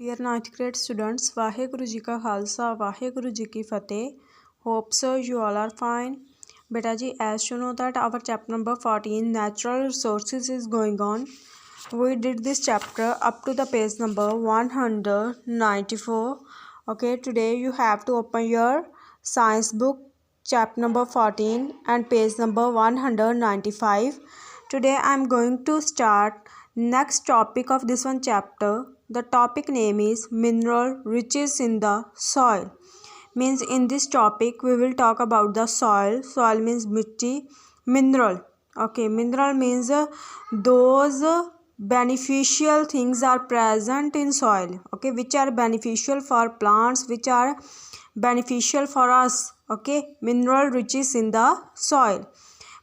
Dear 9th grade students, Waheguru ji का खालसा वाहेगुरु जी की फतेह. Hope so you all are fine. Beta ji, as you know that our chapter number 14 natural resources is going on. We did this chapter up to the page number 194. Okay, today you have to open your science book chapter number 14 and page number 195. Today I am going to start next topic of this one chapter. The topic name is mineral riches in the soil. Means in this topic we will talk about the soil. Soil means mitti. Mineral, okay, mineral means those beneficial things are present in soil, okay, which are beneficial for plants, which are beneficial for us, okay. Mineral riches in the soil.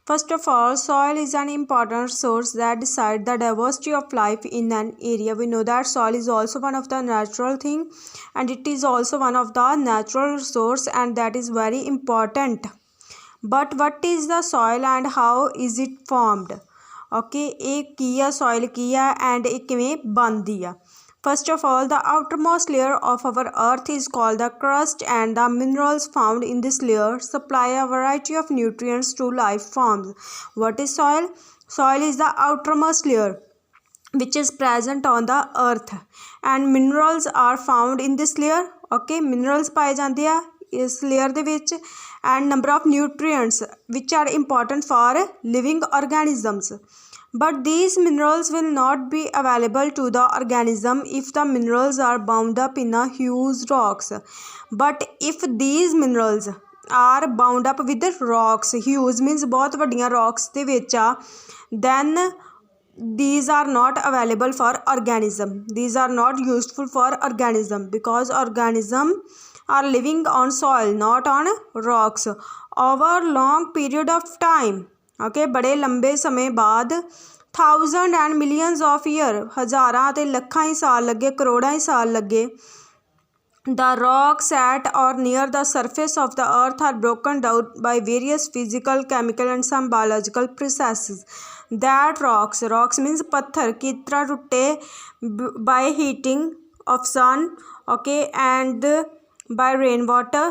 First of all, soil is an important resource that decides the diversity of life in an area. We know that soil is also one of the natural thing and it is also one of the natural resource, and that is very important. But what is the soil and how is it formed? Okay, एक की है soil की है and एक किवें बनदी है. First of all, the outermost layer of our earth is called the crust, and the minerals found in this layer supply a variety of nutrients to life forms. What is soil? Soil is the outermost layer which is present on the earth, and minerals are found in this layer. Okay, minerals पाए जाते हैं इस layer ਦੇ ਵਿੱਚ, and number of nutrients which are important for living organisms. But these minerals will not be available to the organism if the minerals are bound up in a huge rocks. But if these minerals are bound up with rocks, huge means बहुत वड्डियां rocks ਦੇ ਵਿੱਚ ਆ, then these are not available for organism. These are not useful for organism because organism are living on soil, not on rocks. Over long period of time, okay, बड़े लंबे समय बाद, thousand and millions of year, हज़ारां ते लखां ही साल लगे, करोड़ां ही साल लगे, the rocks at or near the surface of the earth are broken down by various physical, chemical and some biological processes. That rocks means पत्थर की तरह टूटे by heating of sun, okay, and by rainwater,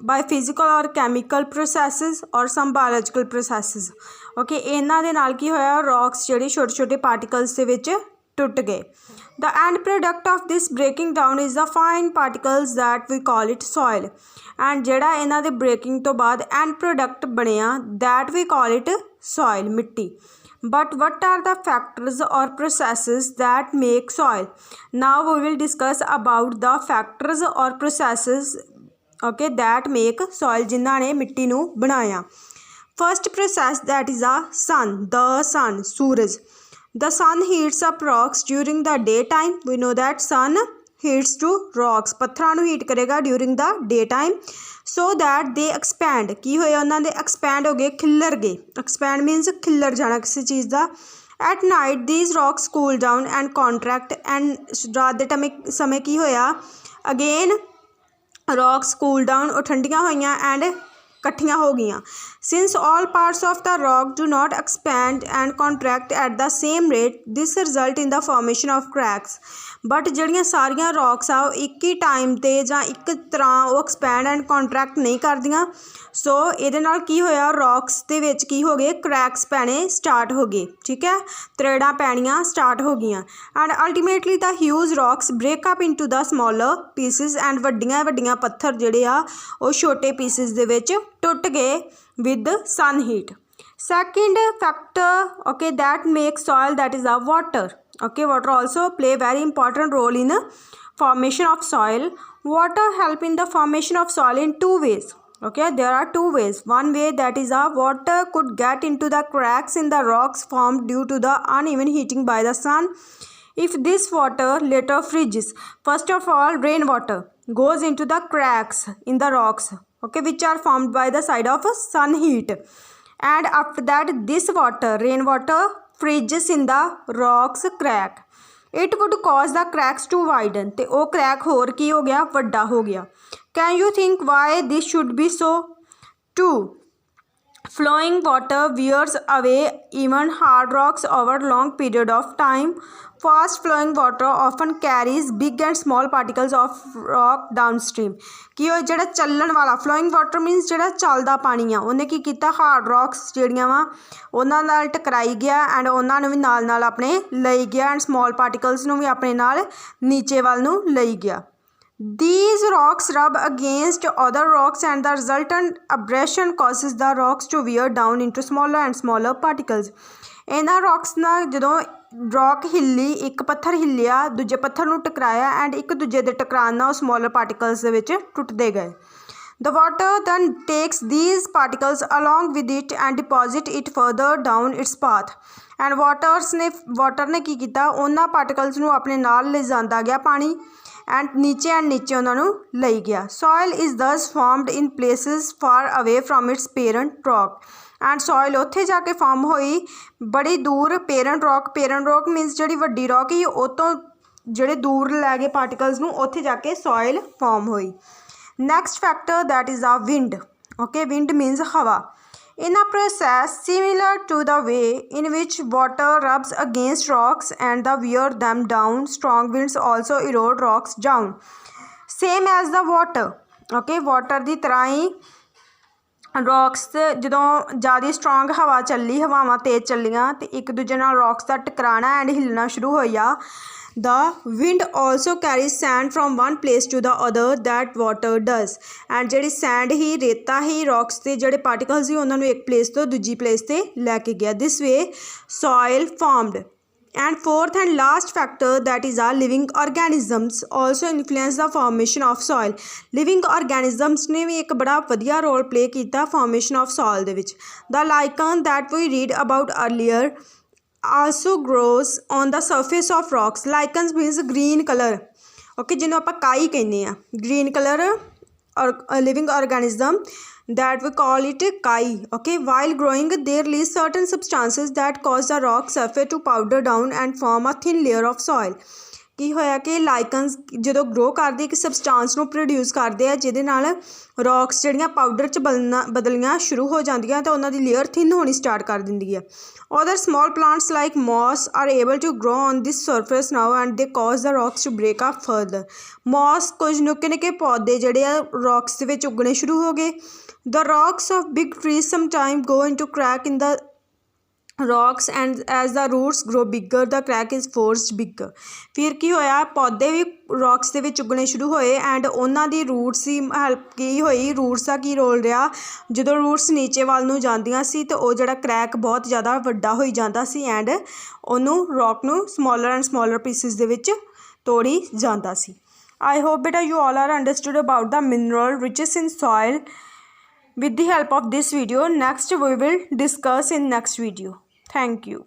by physical or chemical processes or some biological processes. Okay, इन्हां दे नाल की होया, rocks जिहड़े छोटे छोटे particles दे विच टुट गए. The end product of this breaking down is the fine particles that we call it soil. And जिहड़ा इन्हां दे breaking तो बाद end product बनिया, that we call it soil, मिट्टी. But what are the factors or processes that make soil? Now we will discuss about the factors or processes, okay, that make soil जिन्हां ने मिट्टी नूं बनाया. First process, that is the sun, Suraj. The sun heats up rocks during the daytime. We know that sun heats to rocks, पत्थरां नूं heat करेगा during the daytime so that they expand. की होया उन्हां दे expand हो गए, खिल्लर गए. Expand means Khillar जाना किसी चीज़ दा. At night these rocks cool down and contract, and रात दे समय की होया, again rocks cool down, और ठंडियां होइयां and कट्ठियां हो गई. Since all parts of the rock do not expand and contract at the same rate, this result in the formation of cracks. But ਜਿਹੜੀਆਂ ਸਾਰੀਆਂ rocks ਆ, ਇੱਕ ਹੀ टाइम ਤੇ ਜਾਂ ਇੱਕ ਤਰ੍ਹਾਂ ਉਹ expand and contract नहीं ਕਰਦੀਆਂ, सो ਇਹਦੇ ਨਾਲ ਕੀ ਹੋਇਆ, rocks ਦੇ ਵਿੱਚ ਕੀ ਹੋ ਗਏ, cracks ਪੈਣੇ start ਹੋ ਗਏ, ਠੀਕ ਹੈ, ਤਰੇੜਾਂ ਪੈਣੀਆਂ start ਹੋ ਗਈਆਂ. And ultimately the huge rocks break up into the smaller pieces, and ਵੱਡੀਆਂ ਵੱਡੀਆਂ ਪੱਥਰ ਜਿਹੜੇ ਆ ਉਹ ਛੋਟੇ pieces ਦੇ ਵਿੱਚ ਟੁੱਟ ਗਏ with sun heat. Second factor, okay, that makes soil, that is the water. Okay, water also play very important role in formation of soil. Water help in the formation of soil in two ways. Okay, there are two ways. One way, that is water could get into the cracks in the rocks formed due to the uneven heating by the sun. If this water later freezes, first of all rainwater goes into the cracks in the rocks, okay, which are formed by the side of sun heat, and after that this water, rainwater, freezes in the rocks crack. It would cause the cracks to widen, ते वो crack होर की हो गया, वड्डा हो गया. Can you think why this should be so? To Flowing water wears away even hard rocks over long period of time. Fast flowing water often carries big and small particles of rock downstream. कि ਉਹ ਜਿਹੜਾ ਚੱਲਣ ਵਾਲਾ flowing water means ਜਿਹੜਾ ਚੱਲਦਾ ਪਾਣੀ ਆ ਉਹਨੇ ਕੀ ਕੀਤਾ hard rocks ਜਿਹੜੀਆਂ ਵਾ ਉਹਨਾਂ ਨਾਲ ਟਕਰਾਈ ਗਿਆ ਐਂਡ ਉਹਨਾਂ ਨੂੰ ਵੀ ਨਾਲ ਆਪਣੇ ਲਈ ਗਿਆ ਐਂਡ small particles ਨੂੰ ਵੀ ਆਪਣੇ ਨਾਲ ਨੀਚੇ ਵੱਲ ਨੂੰ ਲਈ ਗਿਆ. These rocks rub against other rocks and the resultant abrasion causes the rocks to wear down into smaller and smaller particles. ਇਹਨਾਂ rocks ਨਾਲ ਜਦੋਂ rock ਹਿੱਲੀ ਇੱਕ ਪੱਥਰ ਹਿੱਲਿਆ ਦੂਜੇ ਪੱਥਰ ਨੂੰ ਟਕਰਾਇਆ ਐਂਡ ਇੱਕ ਦੂਜੇ ਦੇ ਟਕਰਾਉਣ ਨਾਲ ਉਹ smaller particles ਦੇ ਵਿੱਚ ਟੁੱਟਦੇ ਗਏ. The water then takes these particles along with it and deposit it further down its path. And water ਨੇ ਕੀ ਕੀਤਾ ਉਹਨਾਂ particles ਨੂੰ ਆਪਣੇ ਨਾਲ ਲੈ ਜਾਂਦਾ ਗਿਆ ਪਾਣੀ and नीचे उन्होंने लई गया. Soil is thus formed in places far away from its parent rock. And soil उत्थे जाके form होई बड़ी दूर parent rock means जिहड़ी वड्डी rock ही उतों जिहड़े दूर लै गए particles नूं उत्थे जाके soil form होई. Next factor that is the wind. Okay, wind means हवा. In a process similar to the way in which water rubs against rocks and the wear them down, strong winds also erode rocks down. Same as the water. Okay, water ਦੀ ਤਰ੍ਹਾਂ ਹੀ rocks ਜਦੋਂ ਜ਼ਿਆਦਾ strong ਹਵਾ ਚੱਲੀ ਹਵਾਵਾਂ ਤੇਜ਼ ਚੱਲੀਆਂ ਤੇ ਇੱਕ ਦੂਜੇ ਨਾਲ ਰੌਕਸ ਦਾ ਟਕਰਾਣਾ ਐਂਡ ਹਿੱਲਣਾ ਸ਼ੁਰੂ ਹੋਇਆ. The wind also carries sand from one place to the other that water does. And ਜਿਹੜੀ sand ਹੀ ਰੇਤਾ ਹੀ rocks ਦੇ ਜਿਹੜੇ particles ਹੀ ਉਹਨਾਂ ਨੂੰ ਇੱਕ place ਤੋਂ ਦੂਜੀ place ਤੇ ਲੈ ਕੇ ਗਿਆ. This way soil formed. And fourth and last factor that is our living organisms also influence the formation of soil. Living organisms ਨੇ ਵੀ ਇੱਕ ਬੜਾ ਵਧੀਆ role play ਕੀਤਾ formation of soil ਦੇ ਵਿੱਚ. The lichen that we read about earlier also grows on the surface of rocks. Lichens means green color. Okay, ਜਿਹਨੂੰ ਆਪਾਂ ਕਾਈ ਕਹਿੰਦੇ ਆ green color or living organism that we call it kai. Okay, while growing they release certain substances that cause the rock surface to powder down and form a thin layer of soil. ਕੀ ਹੋਇਆ ਕਿ ਲਾਈਕਨਸ ਜਦੋਂ grow ਕਰਦੇ ਇੱਕ substance ਨੂੰ produce ਕਰਦੇ ਆ ਜਿਹਦੇ ਨਾਲ ਰੌਕਸ ਜਿਹੜੀਆਂ ਪਾਊਡਰ 'ਚ ਬਦਲਣੀਆਂ ਸ਼ੁਰੂ ਹੋ ਜਾਂਦੀਆਂ ਤਾਂ ਉਹਨਾਂ ਦੀ ਲੇਅਰ ਥਿਨ ਹੋਣੀ ਸਟਾਰਟ ਕਰ ਦਿੰਦੀ ਹੈ. Other small plants like moss are able to grow on this surface now and they cause the rocks to break up further. Moss ਕੁਝ ਨਿੱਕੇ ਪੌਦੇ ਜਿਹੜੇ ਆ ਰੌਕਸ ਦੇ ਵਿੱਚ ਉੱਗਣੇ ਸ਼ੁਰੂ ਹੋ ਗਏ. The rocks of big trees sometimes go into crack in the rocks and as the roots grow bigger the crack is forced bigger. ਫਿਰ ਕੀ ਹੋਇਆ ਪੌਦੇ ਵੀ ਰੌਕਸ ਦੇ ਵਿੱਚ ਉੱਗਣੇ ਸ਼ੁਰੂ ਹੋਏ ਐਂਡ ਉਹਨਾਂ ਦੀ ਰੂਟਸ ਦੀ ਹੈਲਪ ਕੀ ਹੋਈ ਰੂਟਸ ਦਾ ਕੀ ਰੋਲ ਰਿਹਾ ਜਦੋਂ ਰੂਟਸ ਨੀਚੇ ਵੱਲ ਨੂੰ ਜਾਂਦੀਆਂ ਸੀ ਤਾਂ ਉਹ ਜਿਹੜਾ ਕ੍ਰੈਕ ਬਹੁਤ ਜ਼ਿਆਦਾ ਵੱਡਾ ਹੋਈ ਜਾਂਦਾ ਸੀ ਐਂਡ ਉਹਨੂੰ ਰੌਕ ਨੂੰ ਸਮਾਲਰ ਐਂਡ ਸਮਾਲਰ ਪੀਸਿਸ ਦੇ ਵਿੱਚ ਤੋੜੀ ਜਾਂਦਾ ਸੀ. I hope beta you all are understood about the mineral riches in soil with the help of this video. Next we will discuss in next video. Thank you.